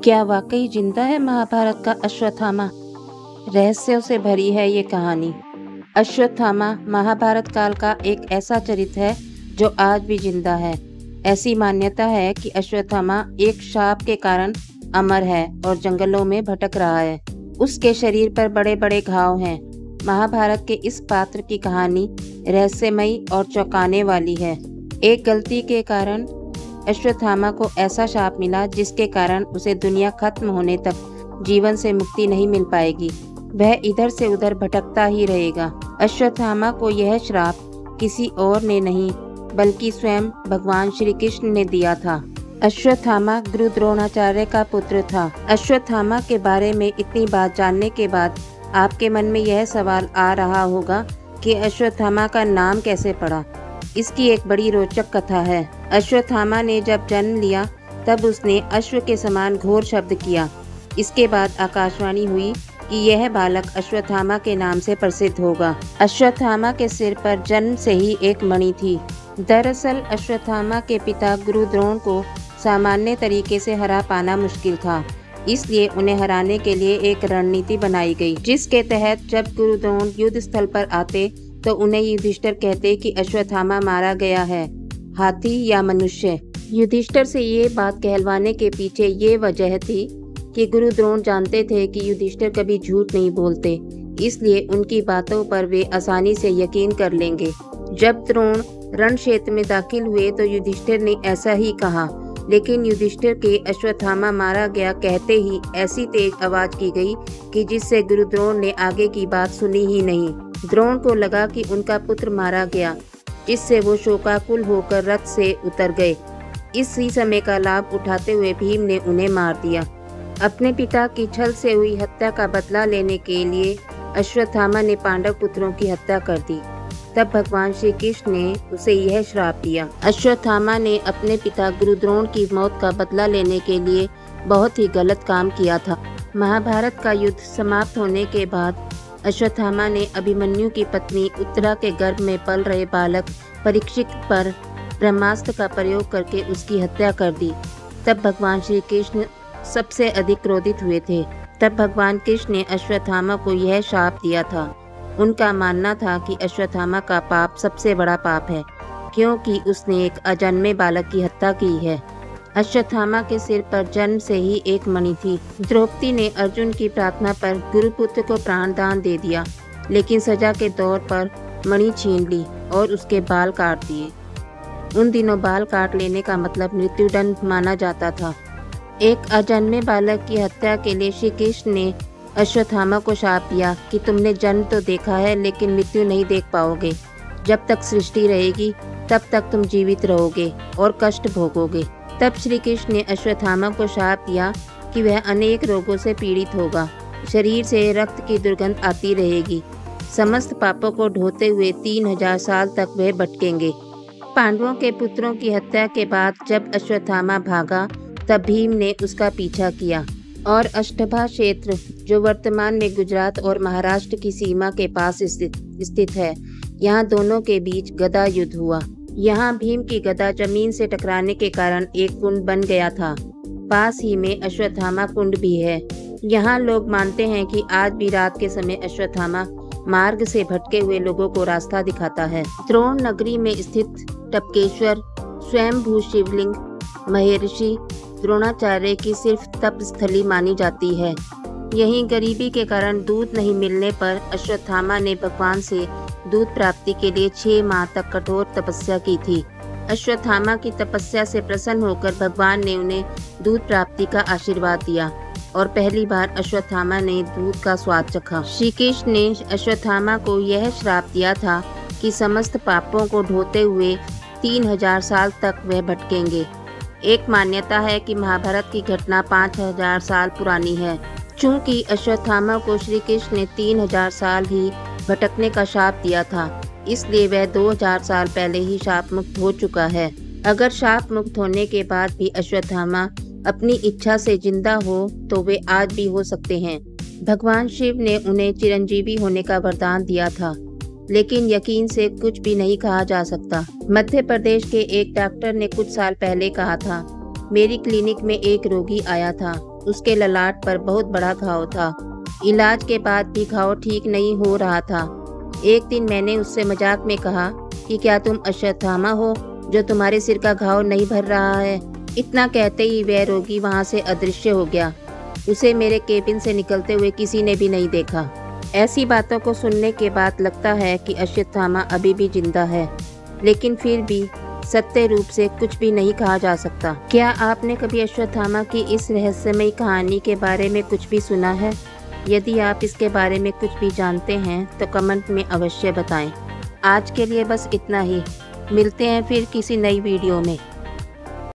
क्या वाकई जिंदा है महाभारत का अश्वत्थामा? रहस्यों से भरी है ये कहानी। अश्वत्थामा महाभारत काल का एक ऐसा चरित्र है जो आज भी जिंदा है। ऐसी मान्यता है कि अश्वत्थामा एक शाप के कारण अमर है और जंगलों में भटक रहा है। उसके शरीर पर बड़े बड़े घाव हैं। महाभारत के इस पात्र की कहानी रहस्यमयी और चौंकाने वाली है। एक गलती के कारण अश्वत्थामा को ऐसा शाप मिला जिसके कारण उसे दुनिया खत्म होने तक जीवन से मुक्ति नहीं मिल पाएगी। वह इधर से उधर भटकता ही रहेगा। अश्वत्थामा को यह श्राप किसी और ने नहीं बल्कि स्वयं भगवान श्री कृष्ण ने दिया था। अश्वत्थामा गुरु द्रोणाचार्य का पुत्र था। अश्वत्थामा के बारे में इतनी बात जानने के बाद आपके मन में यह सवाल आ रहा होगा कि अश्वत्थामा का नाम कैसे पड़ा। इसकी एक बड़ी रोचक कथा है। अश्वत्थामा ने जब जन्म लिया तब उसने अश्व के समान घोर शब्द किया। इसके बाद आकाशवाणी हुई कि यह बालक अश्वत्थामा के नाम से प्रसिद्ध होगा। अश्वत्थामा के सिर पर जन्म से ही एक मणि थी। दरअसल अश्वत्थामा के पिता गुरु द्रोण को सामान्य तरीके से हरा पाना मुश्किल था, इसलिए उन्हें हराने के लिए एक रणनीति बनाई गई, जिसके तहत जब गुरु द्रोण युद्ध स्थल पर आते तो उन्हें युधिष्ठिर कहते कि अश्वत्थामा मारा गया है, हाथी या मनुष्य। युधिष्ठिर से ये बात कहलवाने के पीछे ये वजह थी कि गुरु द्रोण जानते थे कि युधिष्ठिर कभी झूठ नहीं बोलते, इसलिए उनकी बातों पर वे आसानी से यकीन कर लेंगे। जब द्रोण रण क्षेत्र में दाखिल हुए तो युधिष्ठिर ने ऐसा ही कहा, लेकिन युधिष्ठिर के अश्वत्थामा मारा गया कहते ही ऐसी तेज आवाज की गई कि जिससे गुरु द्रोण ने आगे की बात सुनी ही नहीं। द्रोण को लगा कि उनका पुत्र मारा गया, जिससे वो शोकाकुल होकर रथ से उतर गए। इसी समय का लाभ उठाते हुए भीम ने उन्हें मार दिया। अपने पिता की छल से हुई हत्या का बदला लेने के लिए अश्वत्थामा ने पांडव पुत्रों की हत्या कर दी। तब भगवान श्री कृष्ण ने उसे यह श्राप दिया। अश्वत्थामा ने अपने पिता गुरु द्रोण की मौत का बदला लेने के लिए बहुत ही गलत काम किया था। महाभारत का युद्ध समाप्त होने के बाद अश्वत्थामा ने अभिमन्यु की पत्नी उत्तरा के गर्भ में पल रहे बालक परीक्षित पर ब्रह्मास्त्र का प्रयोग करके उसकी हत्या कर दी। तब भगवान श्री कृष्ण सबसे अधिक क्रोधित हुए थे। तब भगवान कृष्ण ने अश्वत्थामा को यह शाप दिया था। उनका मानना था कि अश्वत्थामा का पाप सबसे बड़ा पाप है, क्योंकि उसने एक अजन्मे बालक की हत्या की है। अश्वत्थामा के सिर पर जन्म से ही एक मणि थी। द्रौपदी ने अर्जुन की प्रार्थना पर गुरुपुत्र को प्राण दान दे दिया, लेकिन सजा के तौर पर मणि छीन ली और उसके बाल काट दिए। उन दिनों बाल काट लेने का मतलब मृत्युदंड माना जाता था। एक अजन्मे बालक की हत्या के लिए श्री कृष्ण ने अश्वत्थामा को शाप दिया कि तुमने जन्म तो देखा है लेकिन मृत्यु नहीं देख पाओगे। जब तक सृष्टि रहेगी तब तक तुम जीवित रहोगे और कष्ट भोगोगे। तब श्री कृष्ण ने अश्वत्थामा को शाप दिया कि वह अनेक रोगों से पीड़ित होगा, शरीर से रक्त की दुर्गंध आती रहेगी, समस्त पापों को ढोते हुए 3000 साल तक वह भटकेंगे। पांडवों के पुत्रों की हत्या के बाद जब अश्वत्थामा भागा तब भीम ने उसका पीछा किया और अष्टभा क्षेत्र, जो वर्तमान में गुजरात और महाराष्ट्र की सीमा के पास स्थित है, यहाँ दोनों के बीच गदा युद्ध हुआ। यहाँ भीम की गदा जमीन से टकराने के कारण एक कुंड बन गया था। पास ही में अश्वत्थामा कुंड भी है। यहाँ लोग मानते हैं कि आज भी रात के समय अश्वत्थामा मार्ग से भटके हुए लोगों को रास्ता दिखाता है। द्रोण नगरी में स्थित टपकेश्वर स्वयंभू शिवलिंग महर्षि द्रोणाचार्य की सिर्फ तप स्थली मानी जाती है। यहीं गरीबी के कारण दूध नहीं मिलने पर अश्वत्थामा ने भगवान से दूध प्राप्ति के लिए 6 माह तक कठोर तपस्या की थी। अश्वत्थामा की तपस्या से प्रसन्न होकर भगवान ने उन्हें दूध प्राप्ति का आशीर्वाद दिया और पहली बार अश्वत्थामा ने दूध का स्वाद चखा। श्री कृष्ण ने अश्वत्थामा को यह श्राप दिया था कि समस्त पापों को ढोते हुए 3000 साल तक वह भटकेंगे। एक मान्यता है कि महाभारत की घटना 5000 साल पुरानी है। चूंकि अश्वत्थामा को श्री कृष्ण ने 3000 साल ही भटकने का शाप दिया था, इसलिए वह 2000 साल पहले ही शाप मुक्त हो चुका है। अगर शाप मुक्त होने के बाद भी अश्वत्थामा अपनी इच्छा से जिंदा हो तो वे आज भी हो सकते हैं। भगवान शिव ने उन्हें चिरंजीवी होने का वरदान दिया था, लेकिन यकीन से कुछ भी नहीं कहा जा सकता। मध्य प्रदेश के एक डॉक्टर ने कुछ साल पहले कहा था, मेरी क्लिनिक में एक रोगी आया था उसके ललाट पर बहुत बड़ा घाव था। इलाज के बाद भी घाव ठीक नहीं हो रहा था। एक दिन मैंने उससे मजाक में कहा कि क्या तुम अश्वत्थामा हो जो तुम्हारे सिर का घाव नहीं भर रहा है। इतना कहते ही वह रोगी वहां से अदृश्य हो गया। उसे मेरे केबिन से निकलते हुए किसी ने भी नहीं देखा। ऐसी बातों को सुनने के बाद लगता है कि अश्वत्थामा अभी भी जिंदा है, लेकिन फिर भी सत्य रूप से कुछ भी नहीं कहा जा सकता। क्या आपने कभी अश्वत्थामा की इस रहस्यमयी कहानी के बारे में कुछ भी सुना है? यदि आप इसके बारे में कुछ भी जानते हैं तो कमेंट में अवश्य बताएं। आज के लिए बस इतना ही। मिलते हैं फिर किसी नई वीडियो में।